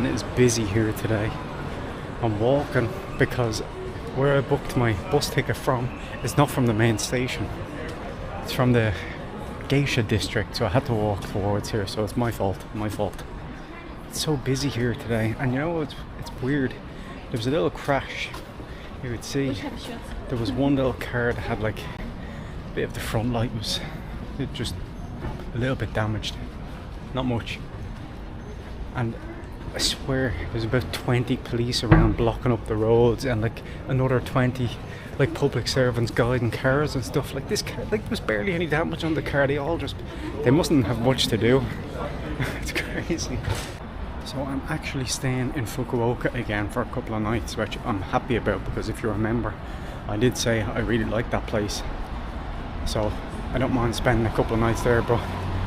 Man, it is busy here today. I'm walking because where I booked my bus ticket from is not from the main station. It's from the geisha district, so I had to walk towards here, so it's my fault. It's so busy here today, and you know it's weird. There was a little crash. You could see there was one little car that had like a bit of the front light was just a little bit damaged, not much. And I swear there's about 20 police around blocking up the roads, and like another 20 like public servants guiding cars and stuff. Like this car, like there was barely any damage on the car. They mustn't have much to do. It's crazy. So I'm actually staying in Fukuoka again for a couple of nights, which I'm happy about, because if you remember, I did say I really like that place. So I don't mind spending a couple of nights there, but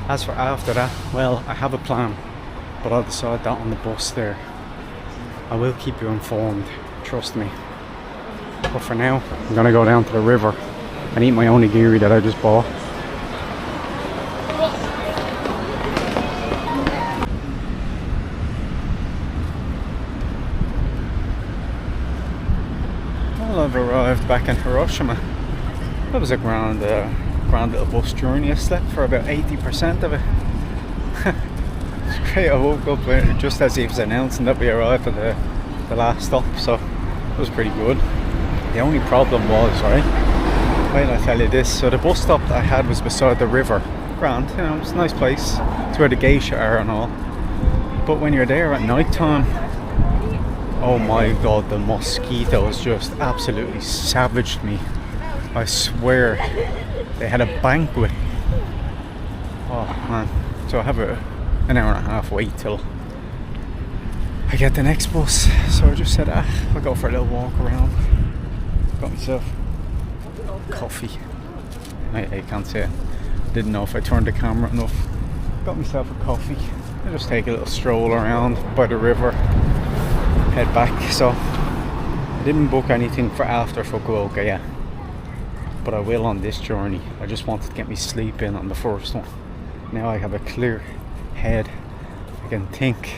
as for after that, well, I have a plan, but I'll decide that on the bus there. I will keep you informed, trust me. But for now, I'm gonna go down to the river and eat my onigiri that I just bought. Well, I've arrived back in Hiroshima. That was a grand little bus journey. I slept for about 80% of it. It's great. I woke up just as he was announcing that we arrived at the last stop, so it was pretty good. The only problem was, right, wait till I tell you this, so the bus stop that I had was beside the river. Grand, you know, it's a nice place. It's where the geisha are and all. But when you're there at night time, oh my god, the mosquitoes just absolutely savaged me. I swear, they had a banquet. Oh man, so I have an hour and a half wait till I get the next bus. So I just said, I'll go for a little walk around. Got myself coffee. I can't say it. Didn't know if I turned the camera enough. Got myself a coffee. I'll just take a little stroll around by the river, head back. So I didn't book anything for after Fukuoka yet, but I will on this journey. I just wanted to get me sleep in on the first one. Now I have a clear head. I can think,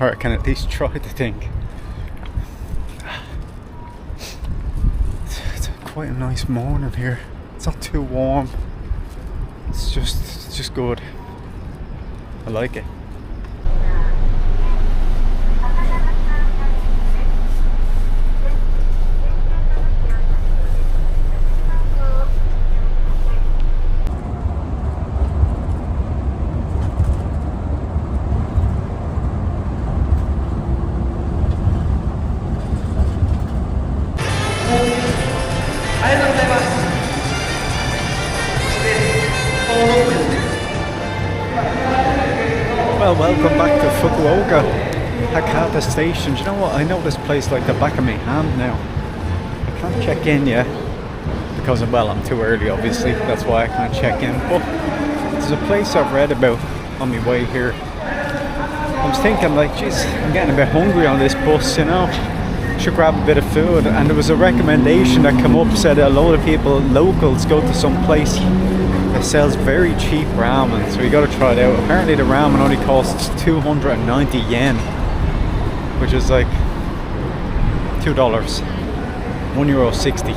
or I can at least try to think. It's quite a nice morning here. It's not too warm. It's just good. I like it. Well, welcome back to Fukuoka, Hakata Station. Do you know what? I know this place like the back of my hand now. I can't check in yet because, well, I'm too early obviously, that's why I can't check in. But there's a place I've read about on my way here. I was thinking like, geez, I'm getting a bit hungry on this bus, you know. Should grab a bit of food, and there was a recommendation that came up, said a load of people, locals, go to some place that sells very cheap ramen, so you got to try it out. Apparently the ramen only costs 290 yen, which is like $2, €1.60.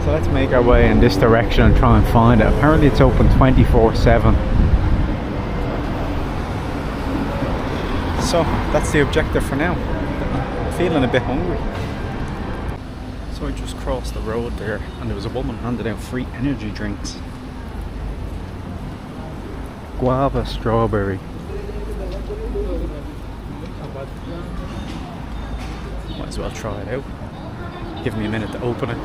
So let's make our way in this direction and try and find it. Apparently it's open 24/7. So that's the objective for now. Feeling a bit hungry. So I just crossed the road there and there was a woman handing out free energy drinks. Guava strawberry. Might as well try it out. Give me a minute to open it.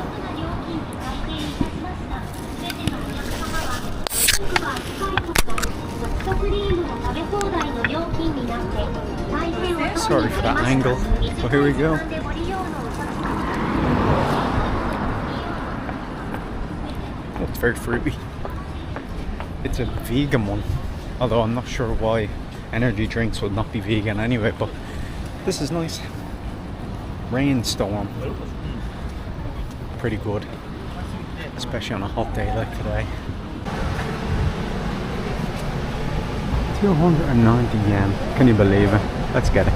Sorry for that angle, but here we go. Oh, it's very fruity. It's a vegan one, although I'm not sure why energy drinks would not be vegan anyway, but this is nice. Rainstorm. Pretty good, especially on a hot day like today. 290 yen, can you believe it? Let's get it.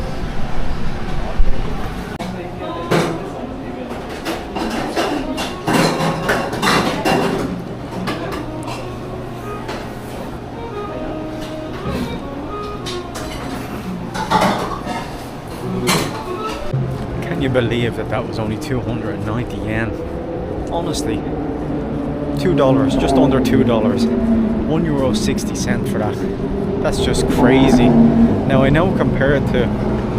Can you believe that that was only 290 yen? Honestly, $2, just under $2. €1.60 for that. That's just crazy. Now I know compared to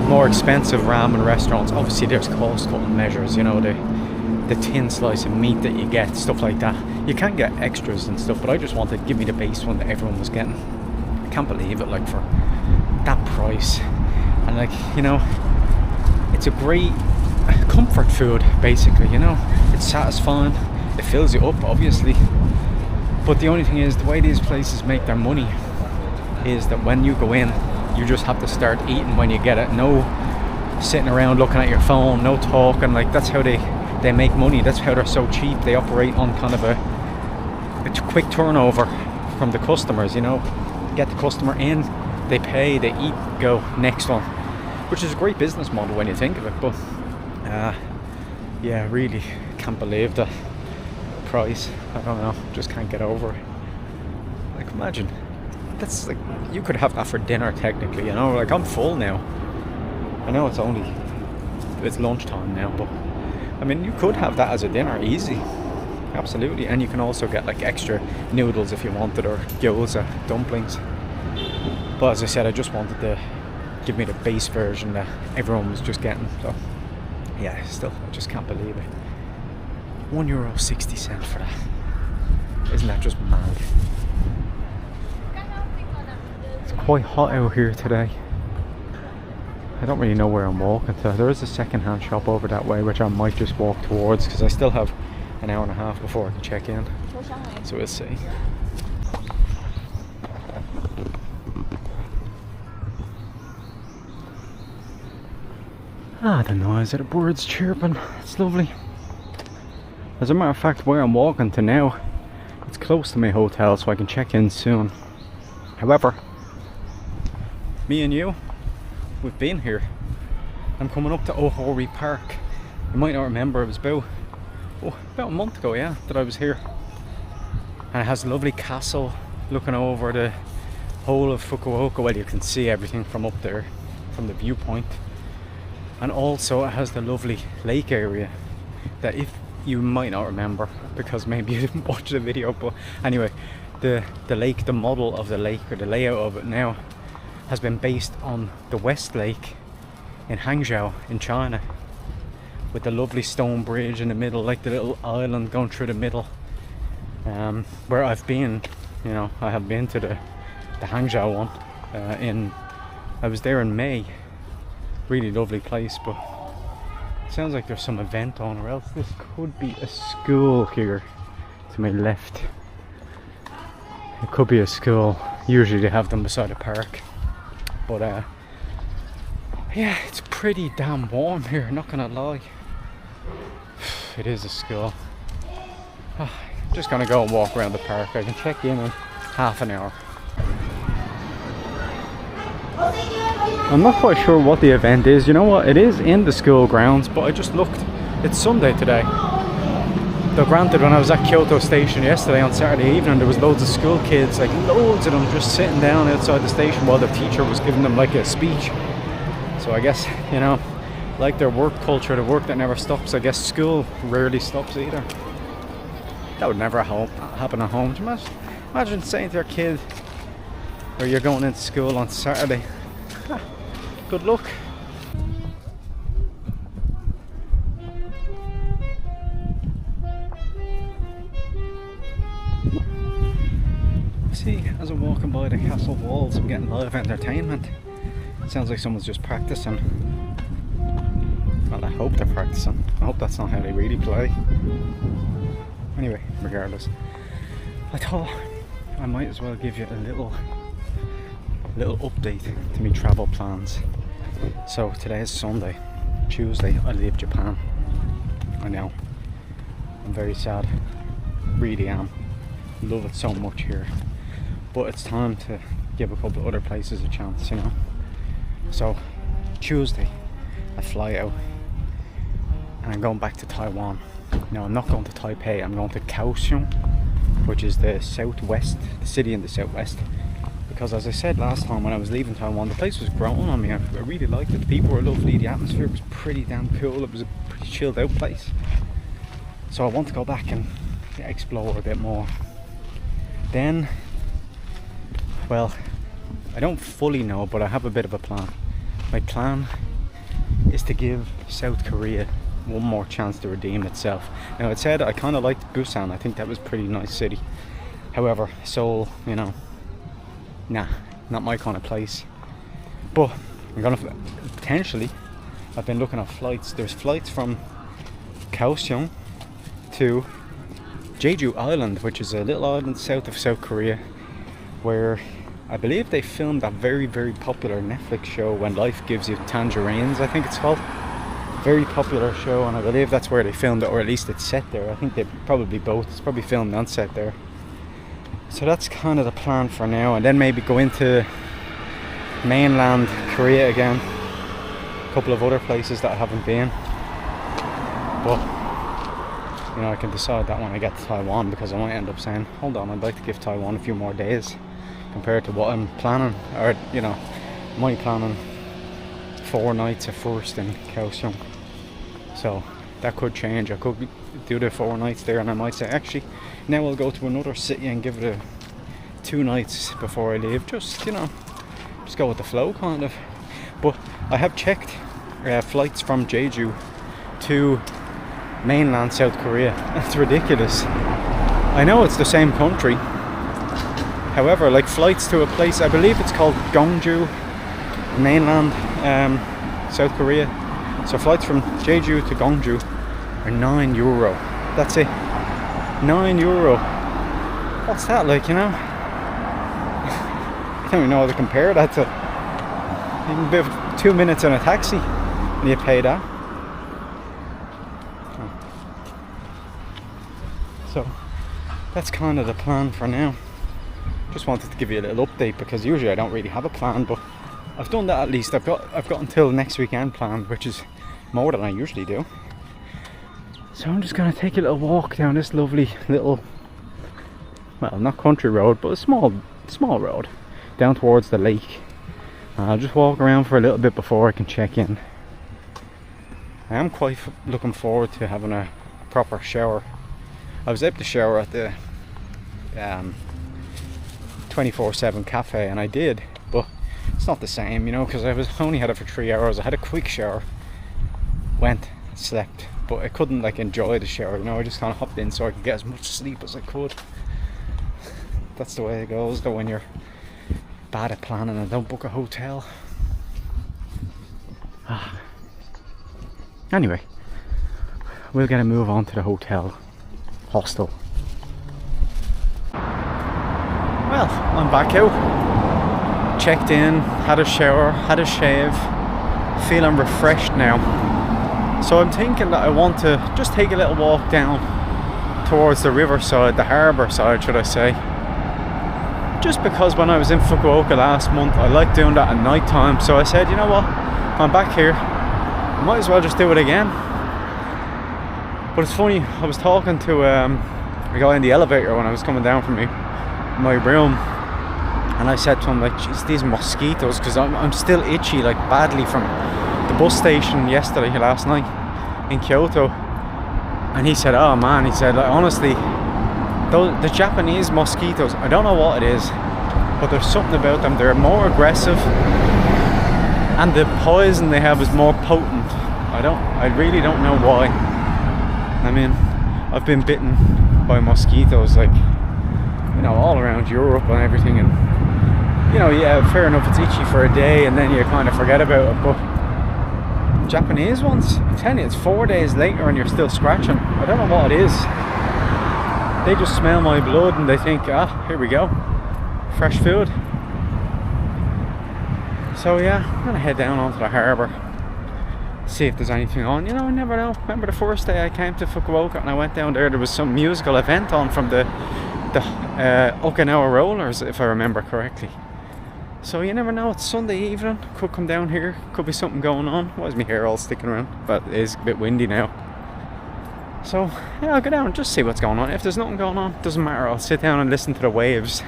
more expensive ramen restaurants, obviously there's cost cutting measures, you know, the thin slice of meat that you get, stuff like that. You can get extras and stuff, but I just wanted to give me the base one that everyone was getting. I can't believe it, like, for that price. And like, you know, it's a great comfort food basically, you know. It's satisfying, it fills you up obviously, but the only thing is, the way these places make their money is that when you go in, you just have to start eating when you get it. No sitting around looking at your phone, no talking. Like, that's how they make money. That's how they're so cheap. They operate on kind of a quick turnover from the customers, you know. Get the customer in, they pay, they eat, go, next one. Which is a great business model when you think of it, but yeah, really can't believe the price. I don't know, just can't get over it. Like, imagine, that's like, you could have that for dinner technically, you know. Like, I'm full now. I know it's lunchtime now, but I mean, you could have that as a dinner, easy. Absolutely. And you can also get like extra noodles if you wanted, or gyoza, dumplings. But as I said, I just wanted to give me the base version that everyone was just getting. So yeah, still, I just can't believe it. €1.60 for that. Isn't that just mad? It's quite hot out here today. I don't really know where I'm walking to. There is a second-hand shop over that way, which I might just walk towards, because I still have an hour and a half before I can check in. So we'll see. The noise of the birds chirping, it's lovely. As a matter of fact, where I'm walking to now, it's close to my hotel, so I can check in soon. However, me and you, we've been here. I'm coming up to Ohori Park. You might not remember, it was about a month ago, yeah, that I was here. And it has a lovely castle looking over the whole of Fukuoka. Well, you can see everything from up there, from the viewpoint. And also it has the lovely lake area that, if you might not remember, because maybe you didn't watch the video, but anyway, the lake, the model of the lake, or the layout of it now, has been based on the West Lake in Hangzhou in China, with the lovely stone bridge in the middle, like the little island going through the middle. Where I've been, you know, I have been to the Hangzhou one. I was there in May. Really lovely place, but it sounds like there's some event on, or else this could be a school here to my left. It could be a school. Usually they have them beside a park. But yeah, it's pretty damn warm here, not gonna lie. It is a school. Just gonna go and walk around the park. I can check in half an hour. I'm not quite sure what the event is. You know what? It is in the school grounds, but I just looked. It's Sunday today. Though granted, when I was at Kyoto station yesterday on Saturday evening, there was loads of school kids, like loads of them, just sitting down outside the station while the teacher was giving them like a speech. So I guess, you know, like their work culture, the work that never stops, I guess school rarely stops either. That would never happen at home. Do you imagine saying to your kid, or you're going into school on Saturday, good luck. See, as I'm walking by the castle walls, I'm getting live entertainment. It sounds like someone's just practicing. Well, I hope they're practicing. I hope that's not how they really play. Anyway, regardless, I thought I might as well give you a little update to my travel plans. So today is Sunday. Tuesday I leave Japan. I know, I'm very sad, really am. Love it so much here, but it's time to give a couple of other places a chance, you know. So Tuesday I fly out and I'm going back to Taiwan. No, I'm not going to Taipei, I'm going to Kaohsiung, which is the southwest, the city in the southwest. Because as I said last time when I was leaving Taiwan, the place was growing on me. I really liked it. The people were lovely, the atmosphere was pretty damn cool. It was a pretty chilled out place. So I want to go back and explore a bit more. Then, well, I don't fully know, but I have a bit of a plan. My plan is to give South Korea one more chance to redeem itself. Now, it said I kind of liked Busan. I think that was a pretty nice city. However, Seoul, you know, nah, not my kind of place. But I'm gonna potentially, I've been looking at flights. There's flights from Kaohsiung to Jeju Island, which is a little island south of South Korea, where I believe they filmed that very, very popular Netflix show When Life Gives You Tangerines, I think it's called. Very popular show, and I believe that's where they filmed it, or at least it's set there. I think they probably both. It's probably filmed and set there. So that's kind of the plan for now, and then maybe go into mainland Korea again. A couple of other places that I haven't been. But, you know, I can decide that when I get to Taiwan, because I might end up saying, hold on, I'd like to give Taiwan a few more days compared to what I'm planning, or, you know, my planning 4 nights at first in Kaohsiung. So that could change. I could do the 4 nights there, and I might say, actually, now I'll go to another city and give it 2 nights before I leave. Just, you know, just go with the flow, kind of. But I have checked flights from Jeju to mainland South Korea. It's ridiculous. I know it's the same country. However, like flights to a place, I believe it's called Gongju, mainland South Korea. So flights from Jeju to Gongju are €9. That's it. €9. What's that like, you know? I don't even know how to compare that to. You can be 2 minutes in a taxi and you pay that. So that's kind of the plan for now. Just wanted to give you a little update, because usually I don't really have a plan, but I've done that at least. I've got until next weekend planned, which is more than I usually do. So I'm just gonna take a little walk down this lovely little, well, not country road, but a small road down towards the lake. I'll just walk around for a little bit before I can check in. I am quite looking forward to having a proper shower. I was able to shower at the 24/7 cafe, and I did, but it's not the same, you know, because I only had it for 3 hours. I had a quick shower, went, slept, but I couldn't like enjoy the shower, you know. I just kind of hopped in so I could get as much sleep as I could. That's the way it goes though when you're bad at planning and don't book a hotel. Anyway, we'll get a move on to the hostel. Well, I'm back out. Checked in, had a shower, had a shave, feeling refreshed now. So I'm thinking that I want to just take a little walk down towards the riverside, the harbour side, should I say. Just because when I was in Fukuoka last month, I liked doing that at night time. So I said, you know what, I'm back here, I might as well just do it again. But it's funny, I was talking to a guy in the elevator when I was coming down from my room, and I said to him, like, geez, these mosquitoes, because I'm still itchy like badly from the bus station last night in Kyoto. And he said, oh man, he said, like, honestly, the Japanese mosquitoes, I don't know what it is, but there's something about them. They're more aggressive, and the poison they have is more potent. I really don't know why. I mean, I've been bitten by mosquitoes, like, you know, all around Europe and everything, and, you know, yeah, fair enough, it's itchy for a day and then you kind of forget about it, but Japanese ones, I'm telling you, it's 4 days later and you're still scratching. I don't know what it is. They just smell my blood and they think, ah, here we go, fresh food. So yeah, I'm gonna head down onto the harbour, see if there's anything on. You know, I never know. Remember the first day I came to Fukuoka and I went down there was some musical event on from the Okinawa Rollers, if I remember correctly. So you never know, it's Sunday evening, could come down here, could be something going on. Why is my hair all sticking around? But it is a bit windy now. So yeah, I'll go down and just see what's going on. If there's nothing going on, doesn't matter, I'll sit down and listen to the waves.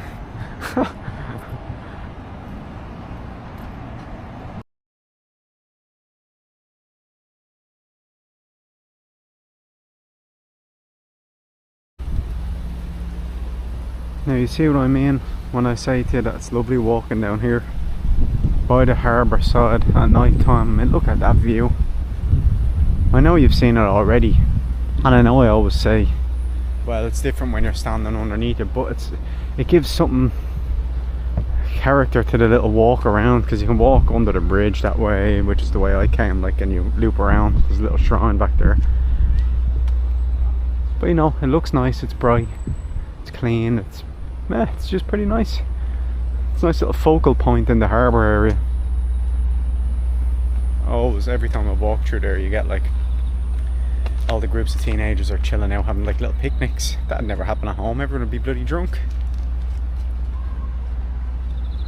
Now you see what I mean when I say to you that it's lovely walking down here by the harbour side at night time. I mean, look at that view. I know you've seen it already, and I know I always say, well, it's different when you're standing underneath it, but it gives something character to the little walk around, because you can walk under the bridge that way, which is the way I came, like, and you loop around. There's a little shrine back there, but you know, it looks nice, it's bright, it's clean, it's just pretty nice. It's a nice little focal point in the harbour area. Always, every time I walk through there, you get like all the groups of teenagers are chilling out, having like little picnics. That'd never happen at home. Everyone would be bloody drunk.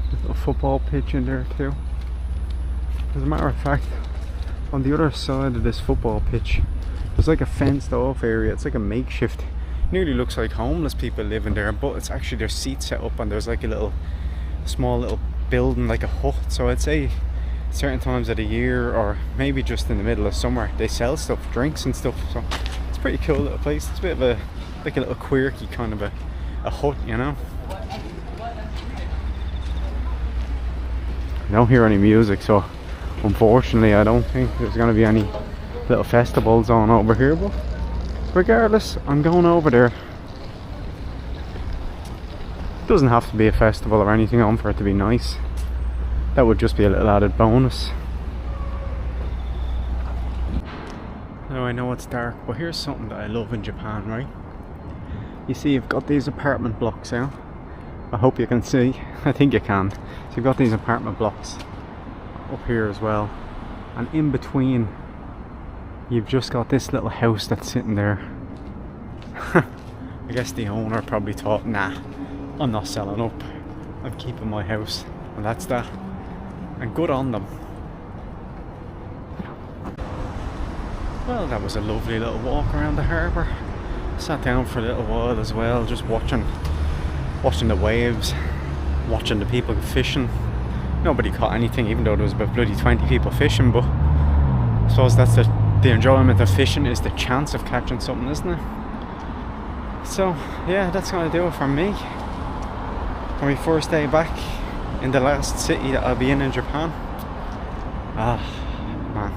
There's a little football pitch in there too. As a matter of fact, on the other side of this football pitch, there's like a fenced off area. It's like a makeshift. Nearly looks like homeless people living there, but it's actually, there's seats set up and there's like a small little building, like a hut. So I'd say certain times of the year, or maybe just in the middle of summer, they sell stuff, drinks and stuff. So it's a pretty cool little place. It's a bit of a, like a little quirky kind of a hut, you know. I don't hear any music, so unfortunately I don't think there's going to be any little festivals on over here, but regardless, I'm going over there. Doesn't have to be a festival or anything on for it to be nice. That would just be a little added bonus. Now I know it's dark, but here's something that I love in Japan, right? You see, you've got these apartment blocks out. I hope you can see. I think you can. So you've got these apartment blocks up here as well, and in between you've just got this little house that's sitting there. I guess the owner probably thought, nah, I'm not selling up, I'm keeping my house, and that's that. And good on them. Well, that was a lovely little walk around the harbour. Sat down for a little while as well, just watching the waves, watching the people fishing. Nobody caught anything, even though there was about bloody 20 people fishing, but I suppose that's the enjoyment of fishing, is the chance of catching something, isn't it? So yeah, that's gonna do it for me on my first day back in the last city that I'll be in Japan. Ah, man,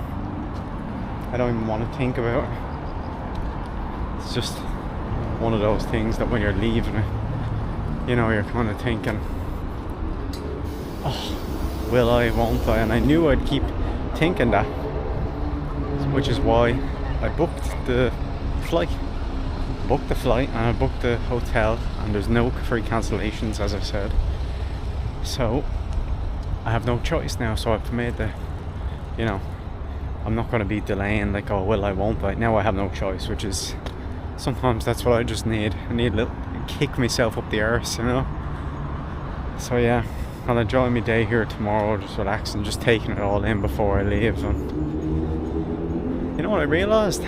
I don't even want to think about it. It's just one of those things that when you're leaving it, you know, you're kind of thinking, oh, will I, won't I? And I knew I'd keep thinking that, which is why I booked the flight. And I booked the hotel, and there's no free cancellations, as I said. So I have no choice now. So I've made the, you know, I'm not going to be delaying like, oh, will I, won't I? Now I have no choice, which is, sometimes that's what I just need. I need a little kick myself up the arse, you know. So yeah, I'll enjoy my day here tomorrow, just relaxing, just taking it all in before I leave. And you know what I realised?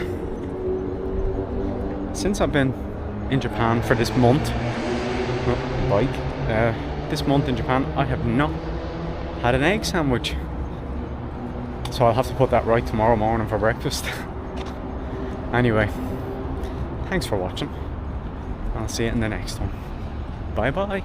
Since I've been in Japan for this month, this month in Japan, I have not had an egg sandwich. So I'll have to put that right tomorrow morning for breakfast. Anyway, thanks for watching. I'll see you in the next one. Bye bye.